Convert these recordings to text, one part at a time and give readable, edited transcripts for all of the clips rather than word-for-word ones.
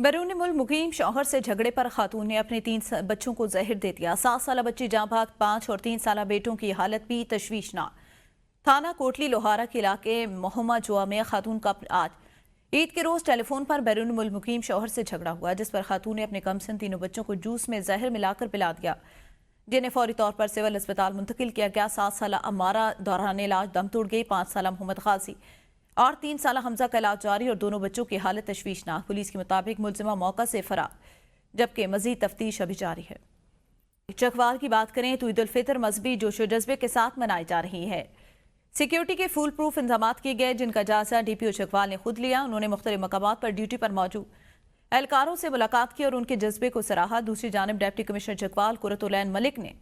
बैरून मुल्क मुकीम शौहर से झगड़े पर खातून ने अपने 3 बच्चों को जहर दे दिया। 7 साल बच्ची जाँ भाग, 5 और 3 साल बेटों की हालत भी तशवीशनाक। थाना कोटली लोहारा के इलाके मोहम्मद जुआ में खातून का आज ईद के रोज टेलीफोन पर बैरून मुल्क मुकीम शौहर से झगड़ा हुआ, जिस पर खातून ने अपने कमसिन तीनों बच्चों को जूस में जहर मिलाकर पिला दिया, जिन्हें फौरी तौर पर सिविल अस्पताल मुंतकिल किया गया। 7 साल अमारा दौरान इलाज दम तोड़ गई। 5 साल मोहम्मद गाजी और 3 साल हमजा का इलाज जारी और दोनों बच्चों की हालत तशवीशनाक। पुलिस के मुताबिक मुलजिमा मौका से फरार, जबकि मजीद तफ्तीश अभी जारी है। चकवाल की बात करें तो ईद उल फितर मजहबी जोशो जज्बे के साथ मनाई जा रही है। सिक्योरिटी के फुल प्रूफ इंतजाम किए गए, जिनका जायजा डीपीओ चकवाल ने खुद लिया। उन्होंने मुख्तलिफ मकामात पर ड्यूटी पर मौजूद एहलकारों से मुलाकात की और उनके जज्बे को सराहा। दूसरी जानब डिप्टी कमिश्नर चकवाल कुरतुलैन मलिक ने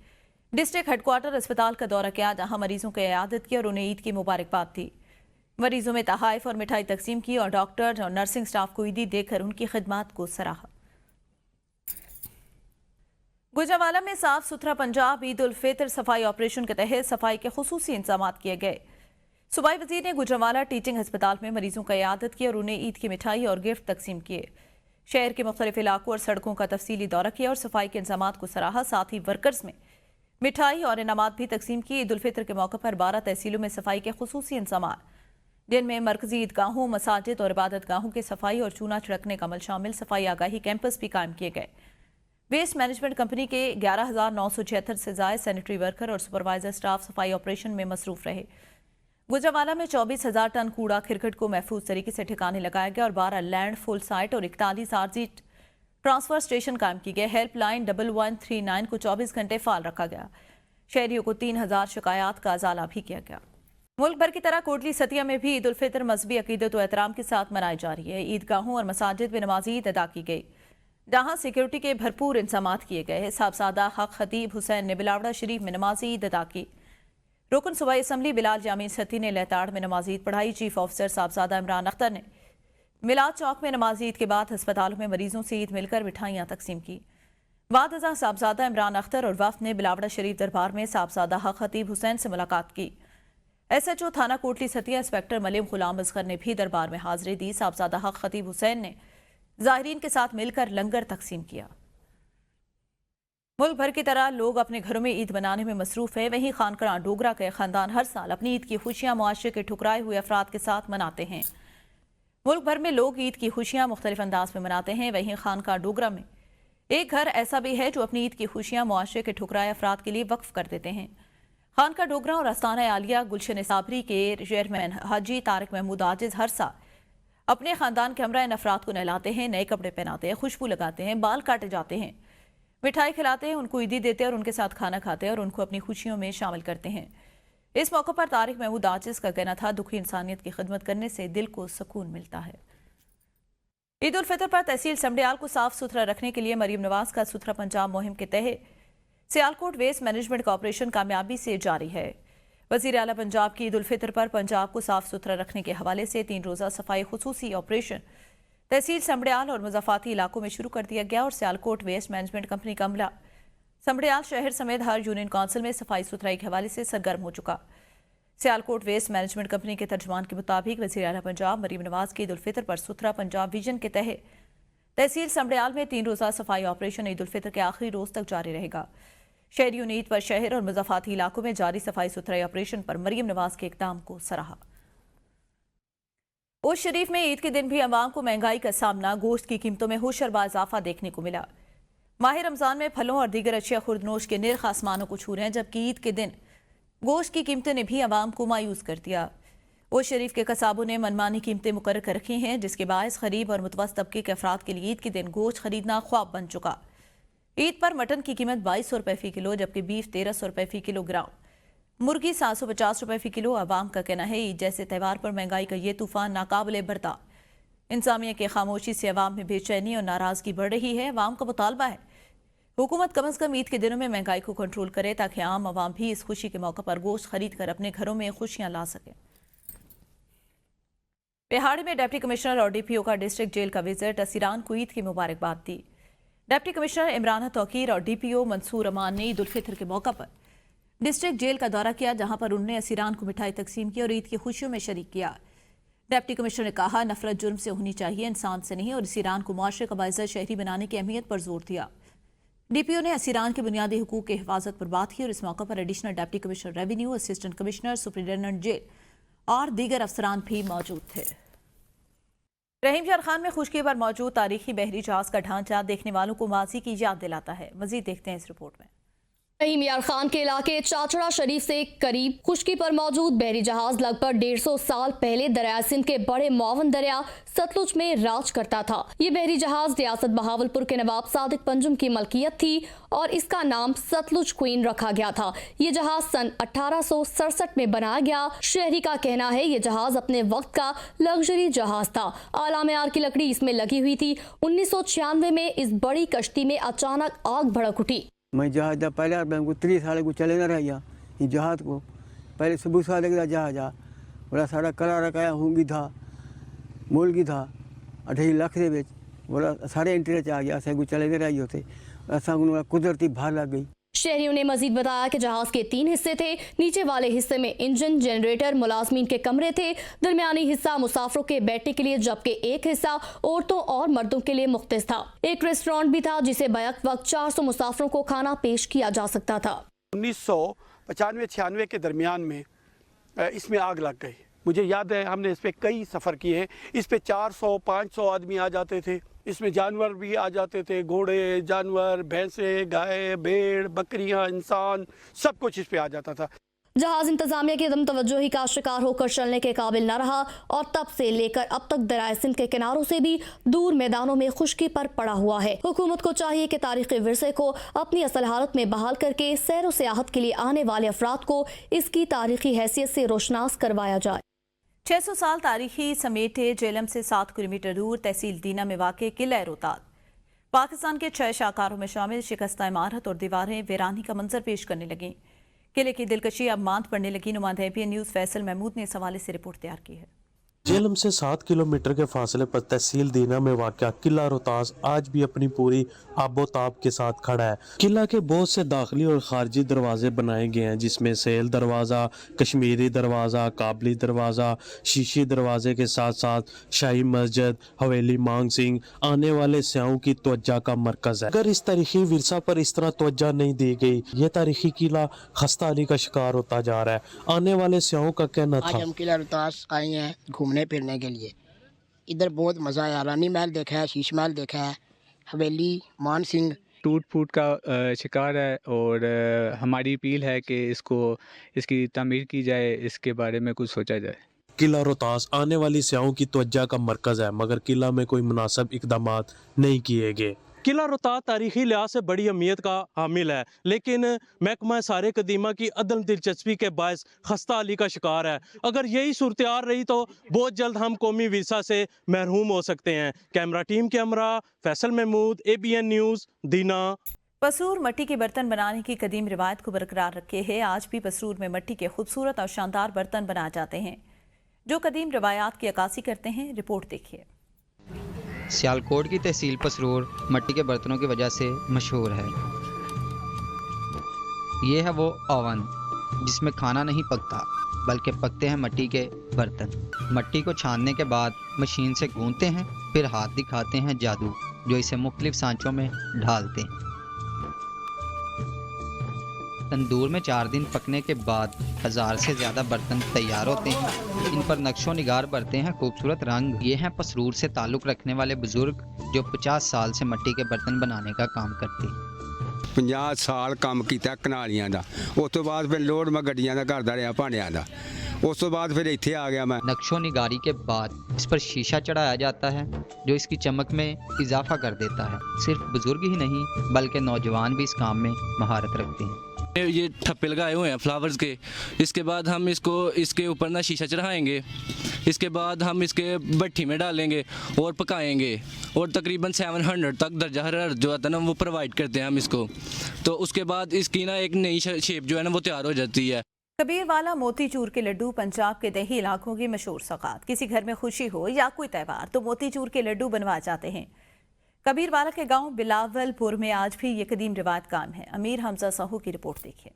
डिस्ट्रिक्ट हेडक्वार्टर अस्पताल का दौरा किया, जहां मरीजों की इयादत की और उन्हें ईद की मुबारकबाद दी। मरीजों में तहाइफ और मिठाई तकसीम की और डॉक्टर और नर्सिंग स्टाफ को ईदी देकर उनकी खिदमात को सराहा। गुजरावाला में साफ सुथरा पंजाब ईद उल फितर सफाई ऑपरेशन के तहत सफाई के खुसूसी इंतजाम किए गए। सूबाई वजीर ने गुजरावाला टीचिंग अस्पताल में मरीजों का इयादत की और उन्हें ईद की मिठाई और गिफ्ट तकसीम किए। शहर के मुख्तलिफ इलाकों और सड़कों का तफसीली दौरा किया और सफाई के इंतजाम को सराहा। साथ ही वर्कर्स में मिठाई और इनामात भी तकसीम किए। ईद उल फितर के मौके पर 12 तहसीलों में सफाई के खुसूसी इंतजाम, जिनमें मरकजी ईदगाहों, मसाजिद और इबादत गाहों की सफाई और चूना छिड़कने का अमल शामिल। सफाई आगाही कैंपस भी कायम किए गए। वेस्ट मैनेजमेंट कंपनी के 11,976 से ज्यादा सैनिटरी वर्कर और सुपरवाइजर स्टाफ सफाई ऑपरेशन में मसरूफ रहे। गुजरावाला में 24,000 टन कूड़ा खिरकट को महफूज तरीके से ठिकाने लगाया गया और 12 लैंड फुल साइट और 41 आरजी ट्रांसफर स्टेशन कायम की गए। हेल्पलाइन 1139 को 24 घंटे फाल रखा गया। शहरियों को 3,000 शिकायत का अजाला भी किया गया। मुल्क भर की तरह कोटली सतिया में भी ईद उल फितर मजहबी अकीदत व एहतराम के साथ मनाई जा रही है। ईदगाहों और मसाजिद में नमाज ईद अदा की गई, जहां सिक्योरिटी के भरपूर इंतजाम किए गए। साहबजादा हक खतीब हुसैन ने बिलावड़ा शरीफ में नमाज ईद अदा की। रुकन सूबाई असम्बली बिलाल जामी सती ने लहताड़ में नमाज ईद पढ़ाई। चीफ ऑफिसर साहबजादा इमरान अख्तर ने मिलाद चौक में नमाज ईद के बाद अस्पतालों में मरीजों से ईद मिलकर मिठाइयाँ तकसीम की। बाद अज़ा साहबजादा इमरान अख्तर और वफ़द ने बिलावड़ा शरीफ दरबार में साहबजादा हक खतीब हुसैन से मुलाकात की। SHO थाना कोटली सतिया इंस्पेक्टर मलिम गुलाम असगर ने भी दरबार में हाजिरी दी। साहबजादा हक खतीब हुसैन ने ज़ाहिरीन के साथ मिलकर लंगर तकसीम किया। मुल्क भर की तरह लोग अपने घरों में ईद मनाने में मसरूफ है। वहीं खानका डोगरा के खानदान हर साल अपनी ईद की खुशियां मुआशरे के ठुकराए हुए अफराद के साथ मनाते हैं। मुल्क भर में लोग ईद की खुशियां मुख्तलिफ अंदाज में मनाते हैं। वहीं खानका डोगरा में एक घर ऐसा भी है जो अपनी ईद की खुशियां मुआशरे के ठुकराए अफराद के लिए वक्फ कर देते हैं। खानका डोगरा और आस्ताना आलिया गुलशन साबरी के चेयरमैन हाजी तारिक महमूद आजिज हर साल अपने खानदान के हमरा इन अफराद को नहलाते हैं, नए कपड़े पहनाते हैं, खुशबू लगाते हैं, बाल काटे जाते हैं, मिठाई खिलाते हैं, उनको ईदी देते हैं और उनके साथ खाना खाते हैं और उनको अपनी खुशियों में शामिल करते हैं। इस मौके पर तारिक महमूद आजिज का कहना था, दुखी इंसानियत की खिदमत करने से दिल को सुकून मिलता है। ईद उल फितर पर तहसील समड़ियाल को साफ सुथरा रखने के लिए मरीम नवाज का सुथरा पंजाब मुहिम के तहत सियालकोट वेस्ट मैनेजमेंट का ऑपरेशन कामयाबी से जारी है। वजीर आला पंजाब की ईद उल फितर पर पंजाब को साफ सुथरा रखने के हवाले से 3 रोज़ा सफाई खुसूसी ऑपरेशन तहसील समड़ियाल और मुज़ाफ़ाती इलाकों में शुरू कर दिया गया और सियालकोट वेस्ट मैनेजमेंट कंपनी का अमला समड़ियाल शहर समेत हर यूनियन काउंसिल में सफाई सुथराई के हवाले से सरगर्म हो चुका। सियालकोट वेस्ट मैनेजमेंट कंपनी के तर्जुमान के मुताबिक वज़ीर आला पंजाब मरीम नवाज की ईद उल फितर पर सुथरा पंजाब विजन के तहत तहसील समड़ियाल में 3 रोज़ा सफाई ऑपरेशन ईद उल फितर के आखिरी रोज तक जारी रहेगा। शहरियों ने ईद पर शहर और मुज़ाफ़ाती इलाकों में जारी सफाई सुथराई ऑपरेशन पर मरीम नवाज के इक़दाम को सराहा। ओश शरीफ में ईद के दिन भी अवाम को महंगाई का सामना, गोश्त की कीमतों में होशरबा इजाफा देखने को मिला। माह रमज़ान में फलों और दीगर अशिया खुर्दनोश के निर्ख आसमानों को छू रहे हैं, जबकि ईद के दिन गोश्त की कीमतों ने भी अवाम को मायूस कर दिया। ओश शरीफ के कसाबों ने मनमानी कीमतें मुकर्रर कर रखी हैं, जिसके बायस गरीब और मुतवस्सित तबके के अफराद के लिए ईद के दिन गोश्त खरीदना ख्वाब बन चुका। ईद पर मटन की कीमत 2200 रुपये फी किलो, जबकि बीफ 1300 रुपये फी किलोग्राम, मुर्गी 750 रुपये फी किलो। अवाम का कहना है ईद जैसे त्यौहार पर महंगाई का ये तूफान नाकाबिले बर्दाश्त। इंतजामिया की खामोशी से अवाम में बेचैनी और नाराजगी बढ़ रही है। अवाम का मुतालबा है हुकूमत कम अज़ कम ईद के दिनों में महंगाई को कंट्रोल करे, ताकि आम अवाम भी इस खुशी के मौके पर गोश्त खरीद कर अपने घरों में खुशियां ला सकें। पहाड़ी में डिप्टी कमिश्नर और DPO का डिस्ट्रिक्ट जेल का विजिट, असीरान को ईद की मुबारकबाद दी। डिप्टी कमिश्नर इमरान तौकीर और DPO मंसूर अमान ने ईद उल फितर के मौका पर डिस्ट्रिक्ट जेल का दौरा किया, जहां पर उन्होंने असीरान को मिठाई तकसीम की और ईद की खुशियों में शरीक किया। डिप्टी कमिश्नर ने कहा, नफरत जुर्म से होनी चाहिए, इंसान से नहीं, और इस ईरान को मुआशरे का बाइज़्ज़त शहरी बनाने की अहमियत पर जोर दिया। डीपीओ ने असीरान के बुनियादी हुकूक की हिफाजत पर बात की और इस मौके पर additional deputy commissioner revenue, assistant commissioner, superintendent jail और दीगर अफसरान भी मौजूद थे। रहीम यार खान में खुशकी पर मौजूद तारीखी बहरी जहाज का ढांचा देखने वालों को माजी की याद दिलाता है। मजीद देखते हैं इस रिपोर्ट में। रहीम यार खान के इलाके चाचड़ा शरीफ से करीब खुशकी पर मौजूद बहरी जहाज लगभग 150 साल पहले दरिया सिंध के बड़े मुआवन दरिया सतलुज में राज करता था। ये बहरी जहाज रियासत बहावलपुर के नवाब सादिक पंजुम की मलकियत थी और इसका नाम सतलुज क्वीन रखा गया था। ये जहाज सन 1867 में बनाया गया। शहरी का कहना है ये जहाज अपने वक्त का लग्जरी जहाज था। आला मेयार की लकड़ी इसमें लगी हुई थी। 1996 में इस बड़ी कश्ती में अचानक आग भड़क उठी। मैं जहाज दा पहले को 30 साल को चले ना रही ये जहाज को पहले सुबह साल लगा जहाज बड़ा सारा कला रखाया होंगी था मुल्की था 28 लाख दे विच बड़ा सारे इंटरेस्ट आ गया को चले नहीं रही होते ऐसा कुदरती भार लग गई। शहरियों ने मजीद बताया कि जहाज के 3 हिस्से थे। नीचे वाले हिस्से में इंजन, जनरेटर, मुलाजमीन के कमरे थे। दरमियानी हिस्सा मुसाफिरों के बैठने के लिए, जबकि एक हिस्सा औरतों और मर्दों के लिए मुख्तस था। एक रेस्टोरेंट भी था जिसे बैक वक्त 400 मुसाफिरों को खाना पेश किया जा सकता था। 1995-96 के दरमियान में इसमें आग लग गई। मुझे याद है हमने इस पे कई सफ़र किए हैं। इस पे 400-500 आदमी आ जाते थे। इसमें जानवर भी आ जाते थे, घोड़े, जानवर, भैंसें, गाय, भेड़, बकरियां, इंसान, सब कुछ इस पे आ जाता था। जहाज इंतजामिया की अदम तवज्जोही का शिकार होकर चलने के काबिल न रहा और तब से लेकर अब तक दरिया सिंध के किनारों से भी दूर मैदानों में खुश्की पर पड़ा हुआ है। हुकूमत को चाहिए कि तारीखी विरसे को अपनी असल हालत में बहाल करके सैर व सियाहत के लिए आने वाले अफराद को इसकी तारीखी हैसियत से रोशनास करवाया जाए। 600 साल तारीखी समेटे जेलम से 7 किलोमीटर दूर तहसील दीना में वाक़े किला रोहतास पाकिस्तान के 6 शाहकारों में शामिल शिकस्ता इमारत और दीवारें वीरानी का मंजर पेश करने लगीं। किले की दिलकशी अब मांद पड़ने लगी। नुमाइंदा एपीएन न्यूज़ फैसल महमूद ने इस हवाले से रिपोर्ट तैयार की है। जेलम से 7 किलोमीटर के फासले पर तहसील दीना में वाक़या किला रोहतास आज भी अपनी पूरी आबोताब के साथ खड़ा है। किला के बहुत से दाखिली और खारजी दरवाजे बनाए गए हैं, जिसमें सेल दरवाज़ा, कश्मीरी दरवाज़ा, काबली दरवाज़ा, शीशी दरवाजे के साथ साथ शाही मस्जिद, हवेली मांग सिंह आने वाले स्याहों की तवज्जो का मरकज़ है। अगर इस तारीखी विरसा पर इस तरह तवज्जो नहीं दी गई, ये तारीखी किला खस्ता हाली का शिकार होता जा रहा है। आने वाले स्याहों का कहना था, आज हम किला रोहतास आए हैं घूमने फिरने के लिए। इधर बहुत मज़ा आया। रानी महल देखा है, शीश महल देखा है, हवेली मान सिंह। टूट फूट का शिकार है और हमारी अपील है कि इसकी तामीर की जाए, इसके बारे में कुछ सोचा जाए। किला रोहतास आने वाली स्याहों की तवज्जो का मरकज़ है, मगर किला में कोई मुनासिब इक़दामात नहीं किए गए। किला रोहतास तारीखी लिहाज से बड़ी अहमियत का हामिल है, लेकिन महकमा सारे कदीमा की अदम दिलचस्पी के बायस खस्ता हाली का शिकार है। अगर यही सूरत रही तो बहुत जल्द हम कौमी विरसा से महरूम हो सकते हैं। कैमरा टीम के हमरा फैसल महमूद, एबीएन न्यूज़, दीना। पसरूर मट्टी के बर्तन बनाने की कदीम रिवायत को बरकरार रखे है। आज भी पसरूर में मट्टी के खूबसूरत और शानदार बर्तन बनाए जाते हैं जो कदीम रिवायात की अक्कासी करते हैं। रिपोर्ट देखिए। सियालकोट की तहसील पसरूर मट्टी के बर्तनों की वजह से मशहूर है। ये है वो ओवन जिसमें खाना नहीं पकता बल्कि पकते हैं मट्टी के बर्तन। मट्टी को छानने के बाद मशीन से गूंथते हैं, फिर हाथ दिखाते हैं जादू जो इसे मुख्तलिफ सांचों में ढालते हैं। तंदूर में 4 दिन पकने के बाद 1000 से ज़्यादा बर्तन तैयार होते हैं। इन पर नक्शो निगार भरते हैं खूबसूरत रंग। ये हैं पसरूर से ताल्लुक़ रखने वाले बुजुर्ग जो 50 साल से मट्टी के बर्तन बनाने का काम करते हैं। 50 साल काम किया कनालियां दा, उस तो बाद फिर लोड मैं गड्डियां दा करदा रहा भांडियां दा, उस तो बाद फिर इत्थे आ गया मैं। नक्शो निगारी के बाद इस पर शीशा चढ़ाया जाता है जो इसकी चमक में इजाफा कर देता है। सिर्फ बुजुर्ग ही नहीं बल्कि नौजवान भी इस काम में महारत रखते हैं। ये ठप्पे लगाए हुए हैं फ्लावर्स के। इसके बाद हम इसके ऊपर ना शीशा चढ़ाएंगे। इसके बाद हम इसके भट्ठी में डालेंगे और पकाएंगे और तकरीबन 700 तक दर्जा हरारत जो आता है ना वो प्रोवाइड करते हैं हम इसको। तो उसके बाद इसकी ना एक नई शेप जो है ना वो तैयार हो जाती है। कबीरवाला मोतीचूर के लड्डू पंजाब के दही इलाकों की मशहूर सौगात। किसी घर में खुशी हो या कोई त्यौहार तो मोतीचूर के लड्डू बनवाए जाते हैं। कबीरवाला के गांव बिलावलपुर में आज भी ये कदीम रिवायत कायम है। अमीर हमजा साहू की रिपोर्ट देखिए।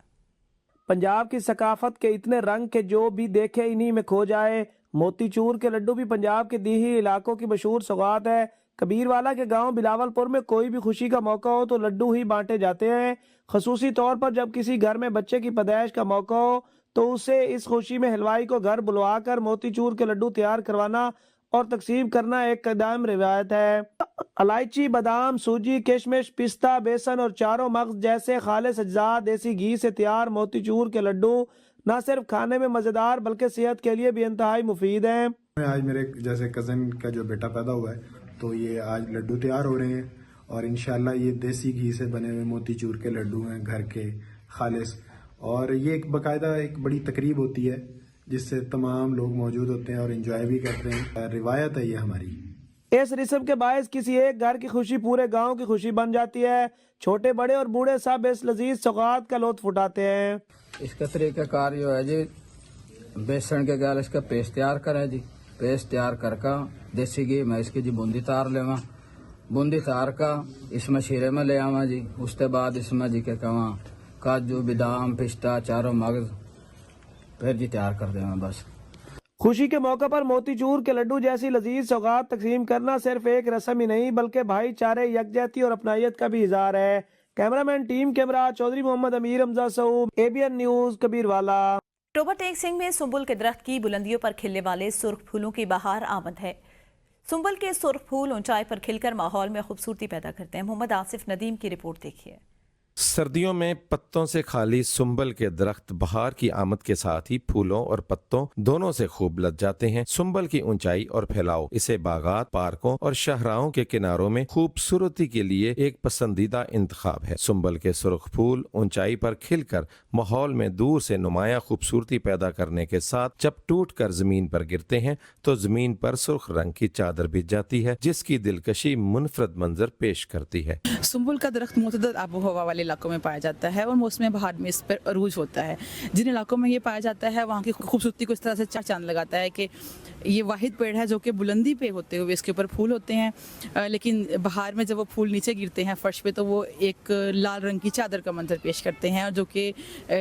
पंजाब की सकाफत के इतने रंग के जो भी देखे इन्हीं में खो जाए। موتی چور کے لڈو بھی پنجاب کے دیہی علاقوں کی مشہور سوغات ہے۔ کبیروالا کے گاؤں بلاول پور میں کوئی بھی خوشی کا موقع ہو تو لڈو ہی بانٹے جاتے ہیں، خصوصی طور پر جب کسی گھر میں بچے کی پیدائش کا موقع ہو تو اسے اس خوشی میں حلوائی کو گھر بلوا کر موتی چور کے لڈو تیار کروانا اور تقسیم کرنا ایک قدیم روایت ہے۔ الائچی، بادام، سوجی، کشمش، پستہ، بیسن اور چاروں مغز جیسے خالص اجزاء دیسی گھی سے تیار موتی چور کے لڈو نہ صرف کھانے میں مزیدار بلکہ صحت کے لیے بھی انتہائی مفید ہیں۔ آج میرے جیسے کزن کا جو بیٹا پیدا ہوا ہے تو یہ آج لڈو تیار ہو رہے ہیں اور انشاءاللہ یہ دیسی گھی سے بنے ہوئے موتی چور کے لڈو ہیں، گھر کے خالص، اور یہ ایک باقاعدہ ایک بڑی تقریب ہوتی ہے جس سے تمام لوگ موجود ہوتے ہیں اور انجوائے بھی کرتے ہیں۔ روایت ہے یہ ہماری۔ اس رسم کے باعث کسی ایک گھر کی خوشی پورے گاؤں کی خوشی بن جاتی ہے۔ چھوٹے بڑے اور بوڑھے سب اس لذیذ سوغات کا لطف اٹھاتے ہیں۔ اس کا طریقہ کار جو ہے جی، بیسن کے گال اس کا پیسٹ تیار کرے جی، پیسٹ تیار کر کا دیسی گھی میں اس کی جی بوندی تار لیوا، بوندی تار کا اس میں شیرے میں لے آوا جی، اس کے بعد اس میں جی کے کہاں کاجو، بادام، پستہ، چاروں مغز پھر جی تیار کر دیں بس۔ خوشی کے موقع پر موتی چور کے لڈو جیسی لذیذ سوغات تقسیم کرنا صرف ایک رسم ہی نہیں بلکہ بھائی چارے، یکجہتی اور اپنائیت کا بھی اظہار ہے۔ کیمرامین ٹیم کیمرہ چودھری محمد امیر حمزہ صوب، ABN نیوز، کبیروالا۔ اکتوبر ٹیک سنگھ میں سنبل کے درخت کی بلندیوں پر کھلنے والے سرخ پھولوں کی بہار آمد ہے۔ سنبل کے سرخ پھول اونچائی پر کھل کر ماحول میں خوبصورتی پیدا کرتے ہیں۔ محمد آصف ندیم کی رپورٹ دیکھیے۔ سردیوں میں پتوں سے خالی سنبل کے درخت بہار کی آمد کے ساتھ ہی پھولوں اور پتوں دونوں سے خوب لد جاتے ہیں۔ سنبل کی اونچائی اور پھیلاؤ اسے باغات، پارکوں اور شاہراہوں کے کناروں میں خوبصورتی کے لیے ایک پسندیدہ انتخاب ہے۔ سنبل کے سرخ پھول اونچائی پر کھل کر ماحول میں دور سے نمایاں خوبصورتی پیدا کرنے کے ساتھ جب ٹوٹ کر زمین پر گرتے ہیں تو زمین پر سرخ رنگ کی چادر بچھ جاتی ہے جس کی دلکشی منفرد منظر پیش کرتی ہے۔ سنبل کا درخت معتدل آب و ہوا والے علاقوں میں پایا جاتا ہے اور موسم بہار میں اس پر عروج ہوتا ہے۔ جن علاقوں میں یہ پایا جاتا ہے وہاں کی خوبصورتی کو اس طرح سے چاند لگاتا ہے کہ یہ واحد پیڑ ہے جو کہ بلندی پہ ہوتے ہوئے اس کے اوپر پھول ہوتے ہیں، لیکن بہار میں جب وہ پھول نیچے گرتے ہیں فرش پہ تو وہ ایک لال رنگ کی چادر کا منظر پیش کرتے ہیں، اور جو کہ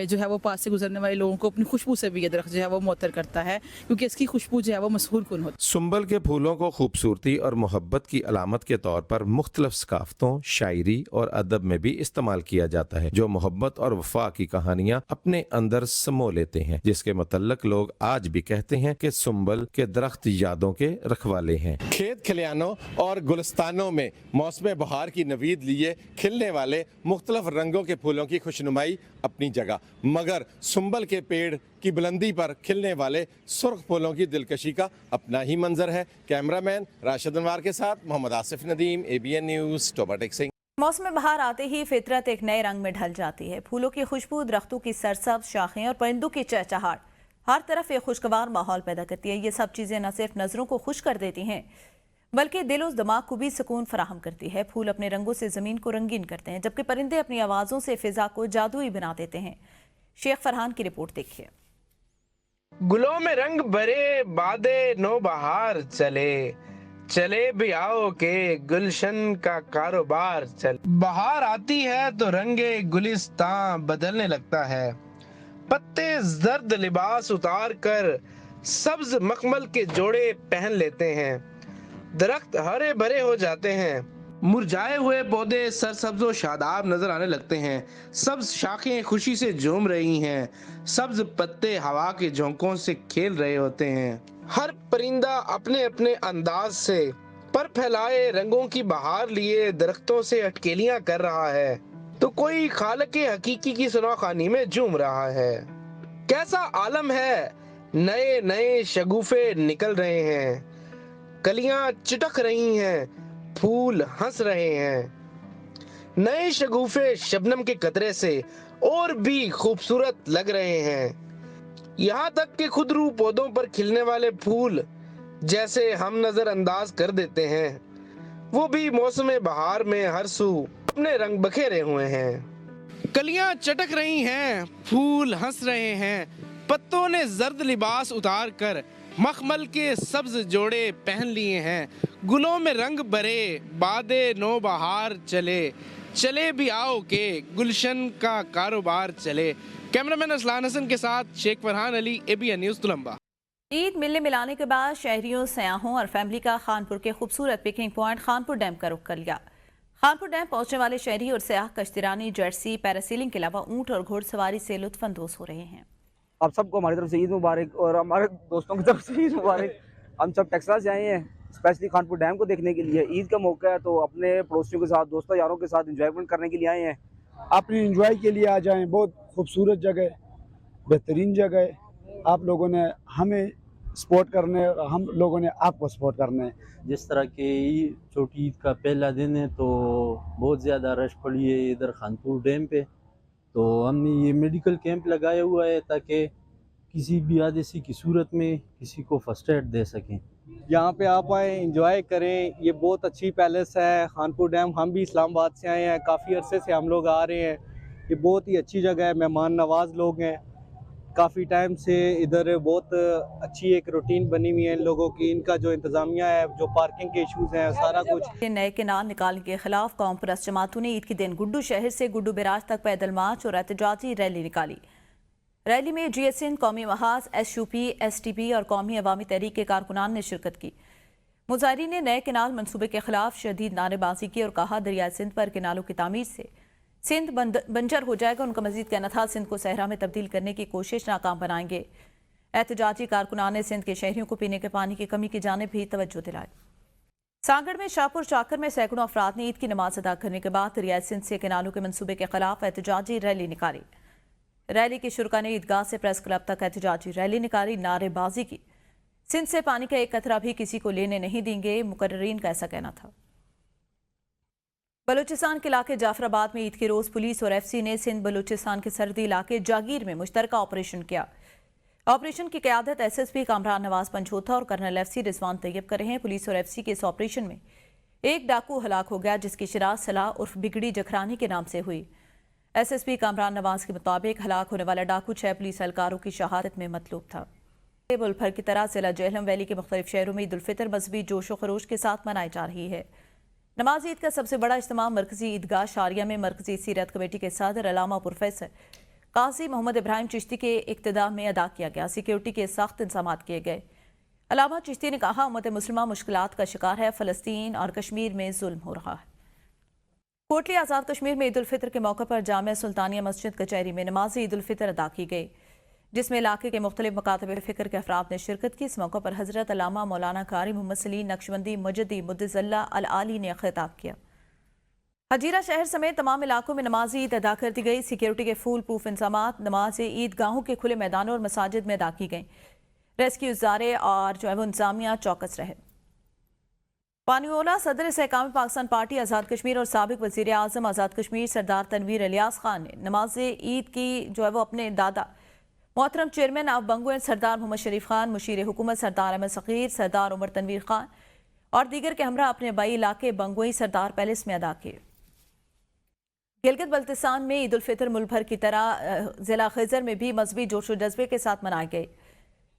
جو ہے وہ پاس سے گزرنے والے لوگوں کو اپنی خوشبو سے بھی یہ درخت جو ہے وہ معطر کرتا ہے کیونکہ اس کی خوشبو جو ہے وہ مسحور کن ہوتی ہے۔ سنبل کے پھولوں کو خوبصورتی اور محبت کی علامت کے طور پر مختلف ثقافتوں، شاعری اور ادب میں بھی استعمال کیا جاتا ہے جو محبت اور وفا کی کہانیاں اپنے اندر سمو لیتے ہیں، جس کے متعلق لوگ آج بھی کہتے ہیں کہ سنبل کے درخت یادوں کے رکھوالے ہیں۔ کھیت کھلیانوں اور گلستانوں میں موسم بہار کی نوید لیے کھلنے والے مختلف رنگوں کے پھولوں کی خوشنمائی اپنی جگہ، مگر سنبل کے پیڑ کی بلندی پر کھلنے والے سرخ پھولوں کی دلکشی کا اپنا ہی منظر ہے۔ کیمرامین راشد انوار کے ساتھ محمد آصف ندیم، ABN نیوز، اکتوبر ٹیک سنگھ۔ موسم بہار آتے ہی فطرت ایک نئے رنگ میں ڈھل جاتی ہے۔ پھولوں کی خوشبو، درختوں کی سرسبز شاخیں اور پرندوں کی چہچہاٹ ہر طرف ایک خوشگوار ماحول پیدا کرتی ہے۔ یہ سب چیزیں نہ صرف نظروں کو خوش کر دیتی ہیں بلکہ دل و دماغ کو بھی سکون فراہم کرتی ہے۔ پھول اپنے رنگوں سے زمین کو رنگین کرتے ہیں جبکہ پرندے اپنی آوازوں سے فضا کو جادوئی بنا دیتے ہیں۔ شیخ فرحان کی رپورٹ دیکھیے۔ گلوں میں رنگ بھرے بادے نو بہار چلے، چلے بھی آؤ کہ گلشن کا کاروبار چلے۔ بہار آتی ہے تو رنگ گلستان بدلنے لگتا ہے، پتے زرد لباس اتار کر سبز مخمل کے جوڑے پہن لیتے ہیں، درخت ہرے بھرے ہو جاتے ہیں، مرجھائے ہوئے پودے سرسبز و شاداب نظر آنے لگتے ہیں، سبز شاخیں خوشی سے جھوم رہی ہیں، سبز پتے ہوا کے جھونکوں سے کھیل رہے ہوتے ہیں، ہر پرندہ اپنے اپنے انداز سے پر پھیلائے رنگوں کی بہار لیے درختوں سے اٹکیلیاں کر رہا ہے تو کوئی خالق حقیقی کی سناخوانی میں جھوم رہا ہے۔ کیسا عالم ہے، نئے نئے شگوفے نکل رہے ہیں، کلیاں چٹک رہی ہیں، پھول ہنس رہے ہیں، نئے شگوفے شبنم کے قطرے سے اور بھی خوبصورت لگ رہے ہیں، یہاں تک کہ خود رو پودوں پر کھلنے والے پھول جیسے ہم نظر انداز کر دیتے ہیں، وہ بھی موسم بہار میں ہر سو اپنے رنگ بکھیرے ہوئے ہیں۔ کلیاں چٹک رہی ہیں، پھول ہنس رہے ہیں، پتوں نے زرد لباس اتار کر مخمل کے سبز جوڑے پہن لیے ہیں، گلوں میں رنگ بھرے بادے نو بہار چلے، چلے بھی آؤ کہ گلشن کا کاروبار چلے۔ کیمرامین اسلان حسن کے ساتھ شیخ فرحان علی، ABN نیوز، تلمبہ۔ ईद मिलने मिलाने के बाद शहरियों, सयाहों और फैमिली का खानपुर के खूबसूरत पिकनिक पॉइंट खानपुर डैम का रुख कर लिया। खानपुर डैम पहुंचने वाले शहरी और सयाह कश्तीरानी, जर्सी, पैरासीलिंग के अलावा ऊंट और घोड़सवारी से लुत्फानंदोज हो रहे हैं। आप सबको हमारी तरफ से ईद मुबारक और हमारे दोस्तों की तरफ से ईद मुबारक। हम सब टेक्सास से आए हैं स्पेशली खानपुर डैम को देखने के लिए। ईद का मौका है तो अपने पड़ोसियों के साथ, दोस्तों यारों के साथ एंजॉयमेंट करने के लिए आए हैं। अपनी एंजॉय के लिए आ जाएं। बहुत खूबसूरत जगह, बेहतरीन जगह। आप लोगों ने हमें सपोर्ट करने और हम लोगों ने आपको सपोर्ट करना है। जिस तरह के छोटी ईद का पहला दिन है तो बहुत ज़्यादा रश पड़ी है इधर खानपुर डैम पे, तो हमने ये मेडिकल कैंप लगाया हुआ है ताकि किसी भी हादसे की सूरत में किसी को फर्स्ट एड दे सकें। यहाँ पे आप आए, एंजॉय करें। ये बहुत अच्छी पैलेस है खानपुर डैम। हम भी इस्लामाबाद से आए हैं, काफ़ी अरसे से हम लोग आ रहे हैं। ये बहुत ही अच्छी जगह है, मेहमान नवाज लोग हैं। काफ़ी टाइम से इधर बहुत अच्छी एक रूटीन बनी हुई है इन लोगों की। इनका जो इंतज़ामिया है, जो पार्किंग के इश्यूज़ हैं, सारा कुछ। नए केनाल निकालने के खिलाफ कौम परस्त जमातों ने ईद के दिन गुड्डू शहर से गुड्डू बैराज तक पैदल मार्च और एहतजाजी रैली निकाली। रैली में GSN, कौमी महाज, SUP, STP और कौमी अवामी तहरीक के कारकुनान ने शिरकत की। मुजाहिरीन ने नए केनाल मनसूबे के खिलाफ शदीद नारेबाजी की और कहा दरिया सिंध पर केनालों की तामीर से सिंध बंजर हो जाएगा। उनका मजीद कहना था सिंध को सहरा में तब्दील करने की कोशिश नाकाम बनाएंगे। एहतजाजी कारकुनान ने सिंध के शहरियों को पीने के पानी की कमी की जानिब भी तवज्जो दिलाई। सांगड़ में शाहपुर चाकर में सैकड़ों अफराद ने ईद की नमाज अदा करने के बाद दरिया सिंध से केनालों के मनसूबे के खिलाफ एहतजाजी रैली निकाली। रैली के शुरका ने ईदगाह से प्रेस क्लब तक एहतजाजी रैली निकाली, नारेबाजी की। सिंध से पानी का एक कतरा भी किसी को लेने नहीं देंगे, मुकर्रीन का ऐसा कहना था। बलूचिस्तान के इलाके जाफराबाद में ईद के रोज पुलिस और FC ने सिंध बलूचिस्तान के सरहदी इलाके जागीर में मुश्तरका ऑपरेशन किया। ऑपरेशन की क़यादत SSP कामरान नवाज पंचोथा और कर्नल FC रिजवान तैयब कर रहे हैं। पुलिस और FC के इस ऑपरेशन में एक डाकू हलाक हो गया जिसकी शिराज सलाह उर्फ बिगड़ी जखरानी के नाम से हुई। SSP कामरान नवाज के मुताबिक हलाक होने वाला डाकू 6 पुलिस एहलकारों की शहादत में मतलूब था। मुल्क भर की तरह जिला जेहलम वैली के मुख्तलिफ शहरों में ईद उल फितर मजहबी जोशो खरोश के साथ मनाई जा रही है। नमाज ईद का सबसे बड़ा इज्तिमा मरकजी ईदगाह शारिया में मरकजी सीरत कमेटी के सदर अलामा प्रोफेसर काजी मोहम्मद इब्राहिम चिश्ती के इक्तदा में अदा किया गया। सिक्योरिटी के सख्त इंतजाम किए गए। अलामा चिश्ती ने कहा उम्मत मुस्लिमा मुश्किलात का शिकार है, फ़लस्तीन और कश्मीर में जुल्म हो रहा है। कोटली आज़ाद कश्मीर में ईद उल फितर के मौके पर जामिया सुल्तानिया मस्जिद कचहरी में नमाज ईद उल फितर अदा की गई, जिसमें इलाके के मुख्तलिफ मकातब फ़िक्र के अफराद ने शिरकत की। इस मौके पर हज़रत अल्लामा मौलाना कारी मोहम्मद सलीम नक्शबंदी मुजद्दी मुद्दज़ल्ला अल आली ने खिताब किया। हजीरा शहर समेत तमाम इलाकों में नमाज ईद अदा कर दी गई। सिक्योरिटी के फूल प्रूफ इंतजाम नमाज ईद गाहों के खुले मैदानों और मसाजिद में अदा की गई। रेस्क्यू इदारे और वो इंतजामिया चौकस रहे। पानीओला सदर इस्तेहकाम पाकिस्तान पार्टी आज़ाद कश्मीर और साबिक वज़ीर आज़म आज़ाद कश्मीर सरदार तनवीर इलियास खान ने नमाज ईद की वो अपने दादा मोहतरम चेयरमैन ऑफ बंगोइन सरदार मोहम्मद शरीफ खान, मुशीर हुकूमत सरदार अहमद सकीर, सरदार उमर तनवीर खान और दीगर के हमरा अपने बई इलाके बंगोई सरदार पैलेस में अदा किए। गिलगित बल्तिस्तान में ईद उल फितर मुल्क भर की तरह जिला खैज़र में भी मजहबी जोश व जज्बे के साथ मनाई गई।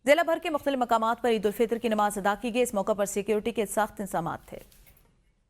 जिला भर के मुख्तलिफ मकामात पर ईद उल फितर की नमाज अदा की गई। इस मौके पर सिक्योरिटी के सख्त इंतजाम थे।